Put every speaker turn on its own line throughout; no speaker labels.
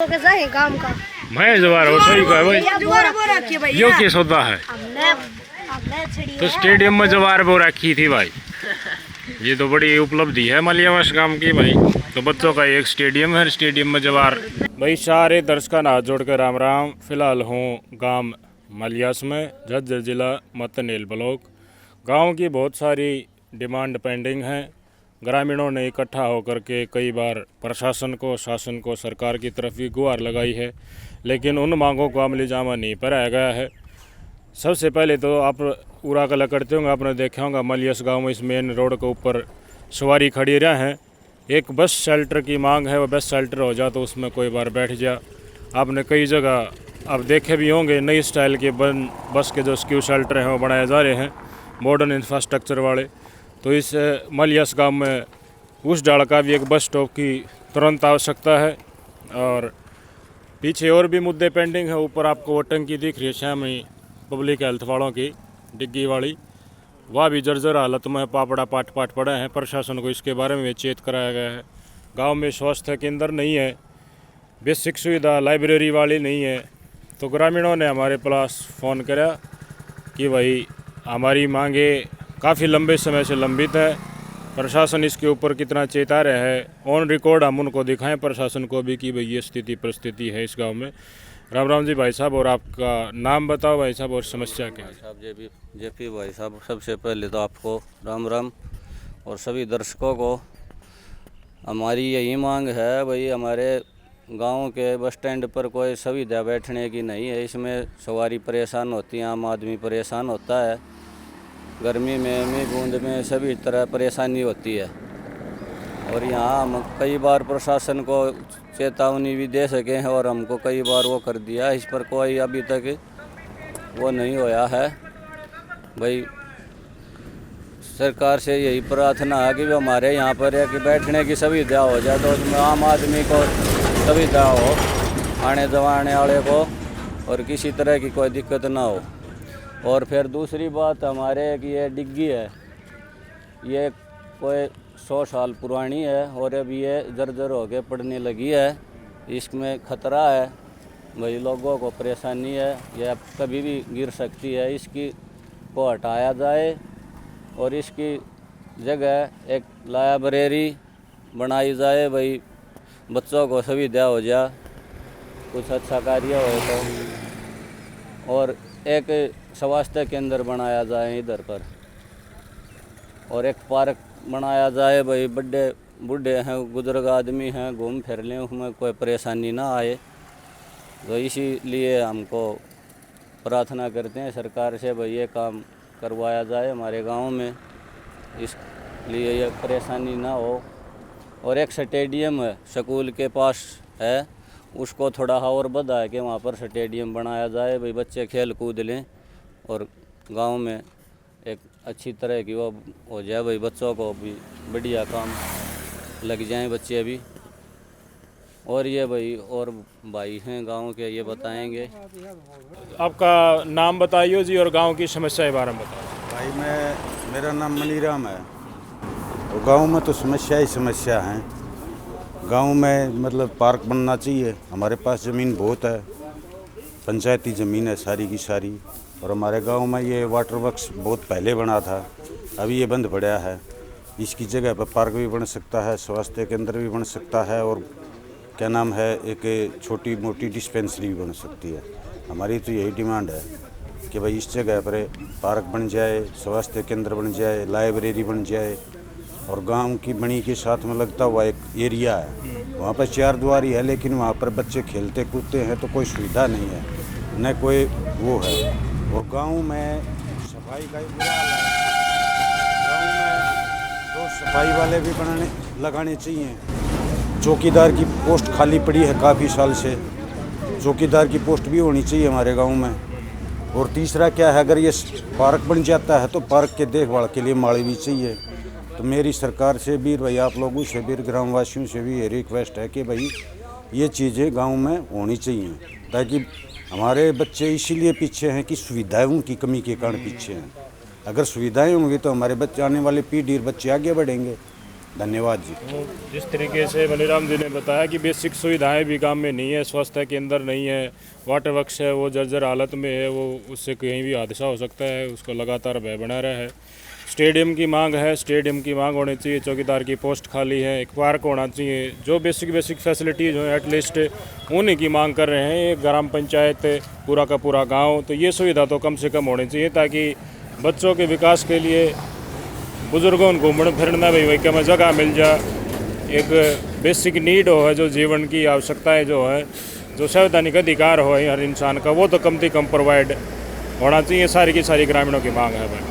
तो कैसा है काम का?
मैं जवार हो सही का भाई, यो क्या सौदा है? तो स्टेडियम में जवार बो रखी थी भाई, ये तो बड़ी उपलब्धि है मलियावास गांव की भाई। तो बच्चों का एक स्टेडियम है, स्टेडियम में जवार भाई। सारे दर्शकों का हाथ जोड़ कर राम राम। फिलहाल हूँ गांव मलियास में, झज्जर जिला मतनेल ब्लॉक। गांव की बहुत सारी डिमांड पेंडिंग हैं। ग्रामीणों ने इकट्ठा होकर के कई बार प्रशासन को, शासन को, सरकार की तरफ भी गुहार लगाई है, लेकिन उन मांगों को अमली जामा नहीं पहनाया गया है। सबसे पहले तो आप उरा कला करते होंगे, आपने देखा होगा मलियास गांव में इस मेन रोड के ऊपर सवारी खड़ी रहे हैं। एक बस शेल्टर की मांग है, वो बस शेल्टर हो जा तो उसमें कोई बार बैठ जा। आपने कई जगह आप देखे भी होंगे नई स्टाइल के बस के जो स्क्यू शेल्टर हैं वो बनाए जा रहे हैं, मॉडर्न इंफ्रास्ट्रक्चर वाले। तो इस मलियास गांव में उस डाल का भी एक बस स्टॉप की तुरंत आवश्यकता है। और पीछे और भी मुद्दे पेंडिंग है। ऊपर आपको वो टंकी दिख रही है शामी पब्लिक हेल्थ वालों की, डिग्गी वाली, वह भी जर्जर हालत में पापड़ा पाट पड़े हैं। प्रशासन को इसके बारे में चेत कराया गया है। गांव में स्वास्थ्य केंद्र नहीं है, बेसिक सुविधा लाइब्रेरी वाली नहीं है। तो ग्रामीणों ने हमारे पास फ़ोन करा कि भाई हमारी मांगे काफ़ी लंबे समय से लंबित है, प्रशासन इसके ऊपर कितना चेता रहा है। ऑन रिकॉर्ड हम उनको दिखाएं प्रशासन को भी कि भाई ये स्थिति परिस्थिति है इस गांव में। राम राम जी भाई साहब, और आपका नाम बताओ भाई साहब और समस्या क्या है?
साहब जेपी भाई साहब, सबसे पहले तो आपको राम राम और सभी दर्शकों को। हमारी यही मांग है भाई, हमारे गांव के बस स्टैंड पर कोई सुविधा बैठने की नहीं है। इसमें सवारी परेशान होती है, आम आदमी परेशान होता है। गर्मी में बूंद में सभी तरह परेशानी होती है। और यहाँ हम कई बार प्रशासन को चेतावनी भी दे सके हैं और हमको कई बार वो कर दिया, इस पर कोई अभी तक वो नहीं होया है। भाई सरकार से यही प्रार्थना है कि वो हमारे यहाँ पर है कि बैठने की सुविधा हो जाए, तो उसमें आम आदमी को सुविधा हो, आने जाने वाले को, और किसी तरह की कोई दिक्कत ना हो। और फिर दूसरी बात हमारे कि ये डिग्गी है, ये कोई 100 साल पुरानी है और अब ये जर्जर होके पड़ने लगी है। इसमें खतरा है भाई, लोगों को परेशानी है, यह कभी भी गिर सकती है। इसकी को हटाया जाए और इसकी जगह एक लाइब्रेरी बनाई जाए भाई, बच्चों को सुविधा हो जाए, कुछ अच्छा कार्य हो तो। और एक स्वास्थ्य केंद्र बनाया जाए इधर पर, और एक पार्क बनाया जाए भाई। बड़े बूढ़े हैं, बुजुर्ग आदमी हैं, घूम फिर लें, उसमें कोई परेशानी ना आए। तो इसीलिए हमको प्रार्थना करते हैं सरकार से भाई ये काम करवाया जाए हमारे गांव में, इसलिए ये परेशानी ना हो। और एक स्टेडियम है स्कूल के पास है, उसको थोड़ा और बढ़ा के वहाँ पर स्टेडियम बनाया जाए भाई, बच्चे खेल कूद लें और गांव में एक अच्छी तरह की वो हो जाए भाई, बच्चों को भी बढ़िया काम लग जाएं बच्चे भी। और ये भाई और भाई हैं गांव के, ये बताएंगे।
आपका नाम बताइए जी और गांव की समस्या के बारे में बताओ।
भाई मेरा नाम मनीराम है। और गांव में तो समस्या ही समस्या है। गांव में मतलब पार्क बनना चाहिए। हमारे पास ज़मीन बहुत है, पंचायती ज़मीन है सारी की सारी। और हमारे गांव में ये वाटर वर्क्स बहुत पहले बना था, अभी ये बंद पड़ा है। इसकी जगह पर पार्क भी बन सकता है, स्वास्थ्य केंद्र भी बन सकता है, और क्या नाम है, एक छोटी मोटी डिस्पेंसरी भी बन सकती है। हमारी तो यही डिमांड है कि भाई इस जगह पर पार्क बन जाए, स्वास्थ्य केंद्र बन जाए, लाइब्रेरी बन जाए। और गांव की बनी के साथ में लगता हुआ एक एरिया है, वहाँ पर 4 द्वारी है, लेकिन वहाँ पर बच्चे खेलते कूदते हैं तो कोई सुविधा नहीं है, न कोई वो है। और गांव में सफाई का ही बुरा हाल है। गांव में तो सफाई वाले भी लगाने चाहिए। चौकीदार की पोस्ट खाली पड़ी है काफ़ी साल से, चौकीदार की पोस्ट भी होनी चाहिए हमारे गांव में। और तीसरा क्या है, अगर ये पार्क बन जाता है तो पार्क के देखभाल के लिए माली भी चाहिए। तो मेरी सरकार से भी भाई, आप लोगों से भी, ग्रामवासियों से भी ये रिक्वेस्ट है कि भाई ये चीज़ें गांव में होनी चाहिए, ताकि हमारे बच्चे इसीलिए पीछे हैं कि सुविधाओं की कमी के कारण पीछे हैं। अगर सुविधाएं होंगी तो हमारे बच्चे, आने वाले पीढ़ी बच्चे आगे बढ़ेंगे। धन्यवाद जी।
जिस तरीके से मनीराम जी ने बताया कि बेसिक सुविधाएं भी गांव में नहीं है, स्वास्थ्य केंद्र नहीं है, वाटर वर्क्स है वो जर्जर हालत में है, वो उससे कहीं भी हादसा हो सकता है, उसका लगातार भय बना रहा है। स्टेडियम की मांग है, स्टेडियम की मांग होनी चाहिए, चौकीदार की पोस्ट खाली है, एक पार्क होना चाहिए, जो बेसिक फैसिलिटीज़ हो एटलीस्ट उन्हीं की मांग कर रहे हैं। एक ग्राम पंचायत पूरा का पूरा गाँव, तो ये सुविधा तो कम से कम होनी चाहिए ताकि बच्चों के विकास के लिए, बुजुर्गों को घूमने फिरना भी वही में जगह मिल जाए, एक बेसिक नीड हो है जो जीवन की आवश्यकताएं जो है, जो संवैधानिक अधिकार हो हर इंसान का, वो तो कम से कम प्रोवाइड होना चाहिए। सारी की सारी ग्रामीणों की मांग है भाई।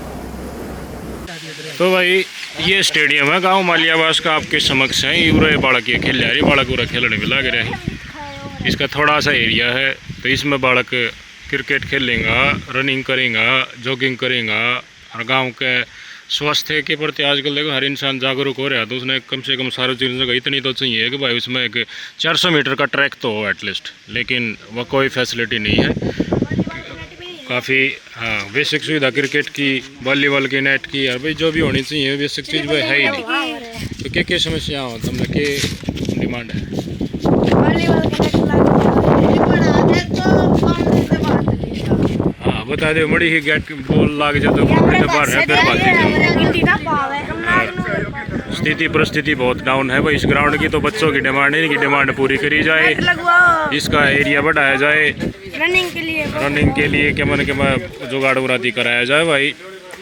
तो भाई ये स्टेडियम है गांव मालियावास का, आपके समक्ष है। यूरे बालक ये खेल रही, बालक पूरा खेलने भी लग रहे हैं। इसका थोड़ा सा एरिया है, तो इसमें बालक क्रिकेट खेलेगा, रनिंग करेगा, जॉगिंग करेगा। और गांव के स्वास्थ्य के प्रति आजकल देखो हर इंसान जागरूक हो रहा है, तो उसने कम से कम सार्वजनिक जगह इतनी तो चाहिए कि भाई उसमें एक 400 मीटर का ट्रैक तो हो एटलीस्ट, लेकिन वह कोई फैसिलिटी नहीं है। काफ़ी हाँ बेसिक सुविधा क्रिकेट की, वॉलीबॉल की, नेट की, यार भाई जो भी होनी चाहिए बेसिक चीज़ भाई है ही नहीं। तो क्या समस्या हो तुमने, क्या डिमांड है? हाँ बता दो, मड़ी ही गेट बॉल लाग जाए तो बाहर है, फिर स्थिति परिस्थिति बहुत डाउन है भाई इस ग्राउंड की। तो बच्चों की डिमांड है, इनकी डिमांड पूरी करी जाए, इसका एरिया बढ़ाया जाए, रनिंग के लिए क्या मन के जुगाड़ उरादी कराया जाए भाई।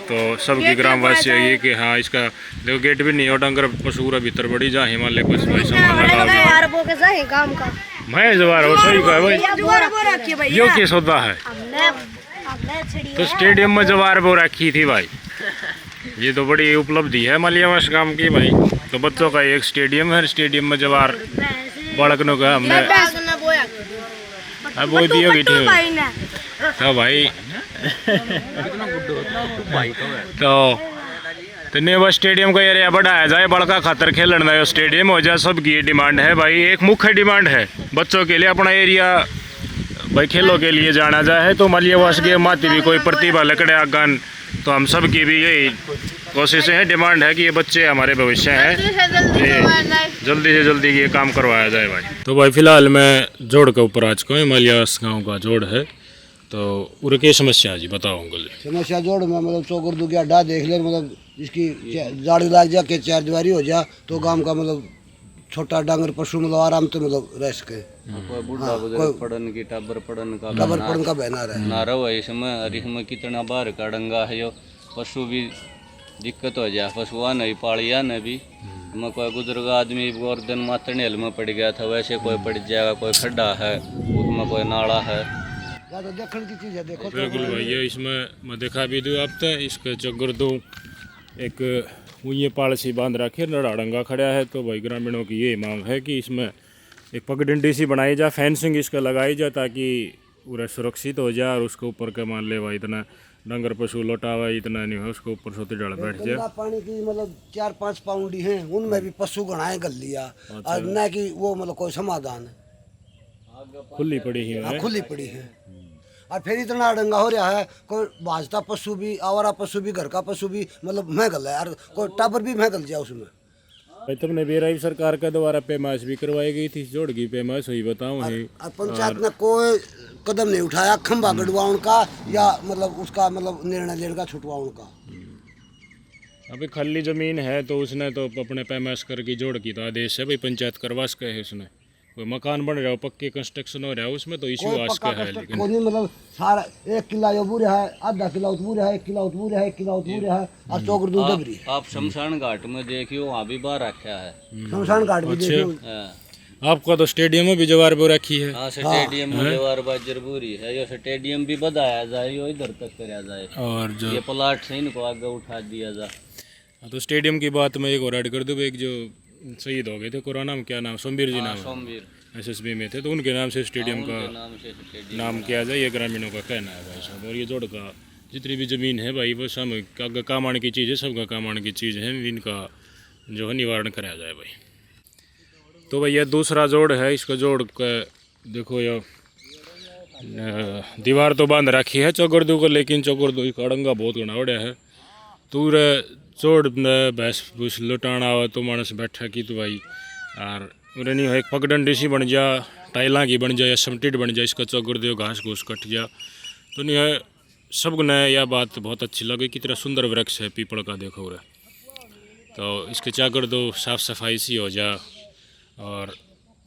तो सबकी ग्रामवासी है कि हाँ इसका देखो गेट भी नहीं हो, डंगर पशुरा भीतर बढ़ी जा हिमालय कुछ भाई सामान लगा मैं जवार हो सही का भाई। यो क्या सौदा है? तो स्टेडियम में जवार बो रखी थी भाई, ये तो बड़ी उपलब्धि है मालियावास गांव की भाई। तो बच्चों का एक स्टेडियम है, स्टेडियम में जवार बालकनों का हमने अब वो दी होगी ठीक है भाई। तो नेवा स्टेडियम का एरिया बढ़ाया जाए, बड़का खातर खेलने स्टेडियम हो जाए, सबकी डिमांड है भाई। एक मुख्य डिमांड है बच्चों के लिए अपना एरिया भाई खेलों के लिए जाना जाए। तो मालियावास के माती भी कोई प्रतिभा लकड़े आगन, तो हम सब की भी यही कोशिशें हैं, डिमांड है कि ये बच्चे हमारे भविष्य हैं, जल्दी से जल्दी ये काम करवाया जाए भाई। तो भाई फिलहाल मैं जोड़ के ऊपर आज को मालियावास गाँव का जोड़ है, तो उर की समस्या जी बताओ अंकल।
समस्या जोड़ में मतलब चौकर दू अड्डा देख ले, मतलब इसकी जाड़ी लाग जा के चार दीवारी हो जा तो गांव का मतलब छोटा डांगर पशु मतलब आराम तो मतलब रह सके।
कोई बूढ़ा बुजुर्ग पड़न की टाबर पड़न
का बहना रहे
ना रहो इसमें कितना बाहर का डंगा है, जो पशु भी दिक्कत हो जाए, पशुआ नहीं पालिया न भी मैं कोई बुजुर्ग आदमी गोर्धन मातने हल में पड़ गया था, वैसे कोई पड़ जाएगा, कोई खड्डा है उसमें कोई नाला है,
तो देखने की चीज़ है। देखो
बिल्कुल भैया, इसमें मैं दिखा भी दूँ आप तो इसके चक्कर दो एक ये पालसी बांध रखे, लड़ाड़ंगा खड़ा है। तो भाई ग्रामीणों की ये मांग है कि इसमें एक पगडंडी सी बनाई जाए, फेंसिंग इसका लगाई जाए ताकि पूरा सुरक्षित हो जाए। और उसके ऊपर का मान ले भाई इतना डंगर पशु लौटा हुआ इतना नहीं है, उसके ऊपर सोते डाल बैठ जाए।
पानी की मतलब 4-5 पाउंडी हैं, उनमें भी पशु गणाएं कर लिया और न कि वो मतलब कोई समाधान है,
खुली पड़ी है,
खुली पड़ी है। और फिर इतना डंगा हो रहा है, कोई भाजता पशु भी, आवारा पशु भी, घर का पशु भी मतलब महगल है, और कोई टाबर भी महगल जाए उसमें।
भाई तुमने बेराई सरकार के द्वारा पैमाइश भी करवाई गई थी, जोड़ की पैमाइश हुई बताऊँ है,
पंचायत ने कोई कदम नहीं उठाया खंबा गड़वाउन का या मतलब उसका मतलब निर्णय लेने का छुटवाउन का।
अभी खाली जमीन है तो उसने तो अपने पैमाइश करके जोड़ की तो आदेश है भाई पंचायत करवा सके है, उसने कोई मकान बन रहा हो, पक्के कंस्ट्रक्शन हो रहा है उसमें तो इश्यू आ सका है, लेकिन
मतलब सारा 1 किला यो बुरे है, आधा किला उतबूरे है, 1 किला उतबूरे है, 1 किला उतबूरे है और चौकर दूध दबरी।
आप शमशान घाट में देखियो वहाँ भी बाहर रखा है,
शमशान घाट भी देखियो।
आपका तो स्टेडियम में भी जवार बो रखी है।
हाँ स्टेडियम में जवार बात जरूरी है, ये स्टेडियम भी बढ़ाया जाए, यो इधर तक कराया जाए और जो ये प्लाट से इनको आगे उठा दिया जाए।
तो स्टेडियम की बात में एक और ऐड कर दूँ, एक जो शहीद हो गए थे कोरोना में, क्या नाम सोमवीर जी नाम,
सोमवीर
SSB में थे, तो उनके नाम से स्टेडियम का नाम किया जाए, ये ग्रामीणों का कहना है भाई साहब। और ये जोड़ का जितनी भी ज़मीन है भाई वो सब काम आने की चीज़ है, सबका काम आने की चीज़ है, इनका जो है निवारण कराया जाए भाई। तो भाई ये दूसरा जोड़ है, इसका जोड़ का देखो ये दीवार तो बांध रखी है चौगरदू को, लेकिन चौगरदू का अड़ंगा बहुत घना उड़ा है, तो चोड़ भैंस भूस लुटाना हो तो मानस बैठा की तो भाई और उन्हें नहीं एक पगडंडी सी बन जा, टाइलां की बन जा या समटिड बन जा, इसका चौगर दो घास घूस कट जा तो नहीं है। सब ने यह बात बहुत अच्छी लगी कि तरह सुंदर वृक्ष है पीपल का, देखो रे तो इसके चाकर दो साफ़ सफाई सी हो जा और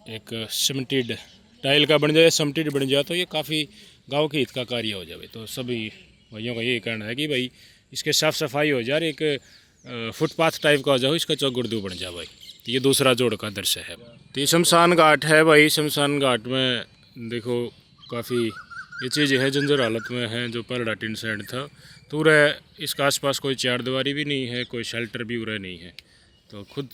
एक समटिड टाइल का बन जाए, समटिड बन जाए तो ये काफ़ी गांव के हित का कार्य हो जाए। तो सभी भाइयों का यही कहना है कि भाई इसके साफ़ सफाई हो जाए, एक फुटपाथ टाइप का हो जाओ, इसका चौगुर्दू बन जाए भाई। तो ये दूसरा जोड़ का दृश्य है। तो ये शमशान घाट है भाई। शमशान घाट में देखो काफ़ी ये चीज़ है जंजर हालत में है, जो पहला टिन साइड था तो उरे इसके आसपास कोई चार दीवारी भी नहीं है, कोई शेल्टर भी उरे नहीं है। तो खुद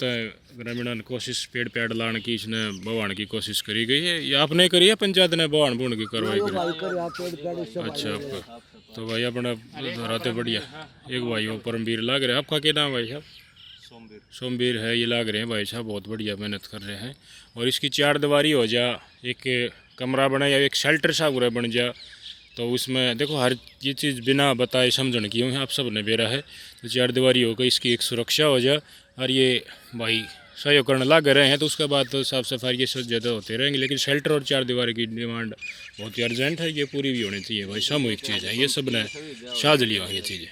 ग्रामीण कोशिश पेड़ पेड़ लाने की इसने भवान की कोशिश करी गई है, या आपने करी है पंचायत ने भवान बुण की कार्रवाई करी? अच्छा आपका तो भाई अपना दोहराते बढ़िया। एक भाई वो परमवीर लाग रहे हैं, आपका क्या नाम भाई साहब? सोमवीर है ये लाग रहे हैं भाई साहब, बहुत बढ़िया मेहनत कर रहे हैं। और इसकी चार दीवारी हो जा, एक कमरा बना या एक शेल्टर सा पूरा बन जा, तो उसमें देखो हर ये चीज़ बिना बताए समझने की है, आप सब ने बेरा है। तो चार दीवारी हो गई, इसकी एक सुरक्षा हो जा और ये भाई सहयोग करने लग रहे हैं। तो उसके बाद तो साफ़ सफाई ये सब ज़्यादा होते रहेंगे, लेकिन शेल्टर और चार दीवारी की डिमांड बहुत ही अर्जेंट है, ये पूरी भी होनी चाहिए भाई। सामूहिक चीज़ है, ये सब ने साझ लिया ये चीज़ें।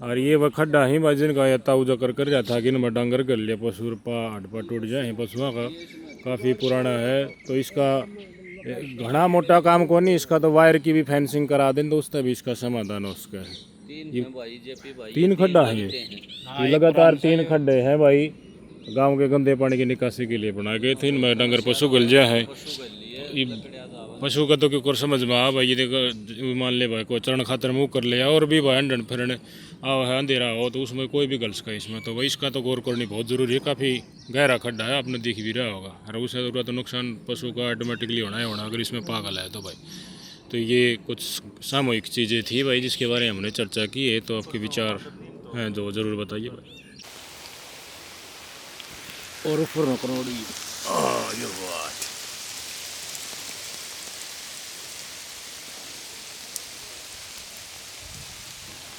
और ये वह खड्डा ही भाई जिनका यता उजा कर जाता कि इनमें डांगर कर लिया, पशु हट पर टूट जाए, पशुओं का काफ़ी पुराना है। तो इसका घना मोटा काम को नहीं, इसका तो वायर की भी फेंसिंग करा दें तो उसका भी इसका समाधान हो उसका है। तीन खड्डा है ये लगातार 3 खड्डे हैं भाई, गांव के गंदे पानी की निकासी के लिए बनाए गए थे। इनमें डंगर पशु गल जाए हैं, पशु का तो क्यों समझ में आ भाई। ये देखो मान ले भाई कोई चरण खातर मुँह कर ले और भी भाई अंडन फिरने आओ है अंधेरा हो तो उसमें कोई भी गल सका इसमें, तो भाई इसका तो गौर करनी बहुत ज़रूरी है। काफ़ी गहरा खड्डा है, आपने दिख भी रहा होगा, और उससे तो नुकसान पशु का ऑटोमेटिकली होना है होना अगर इसमें पागल है तो भाई। तो ये कुछ सामूहिक चीज़ें थी भाई जिसके बारे में हमने चर्चा की है। तो आपके विचार हैं जो ज़रूर बताइए भाई। और ऊपर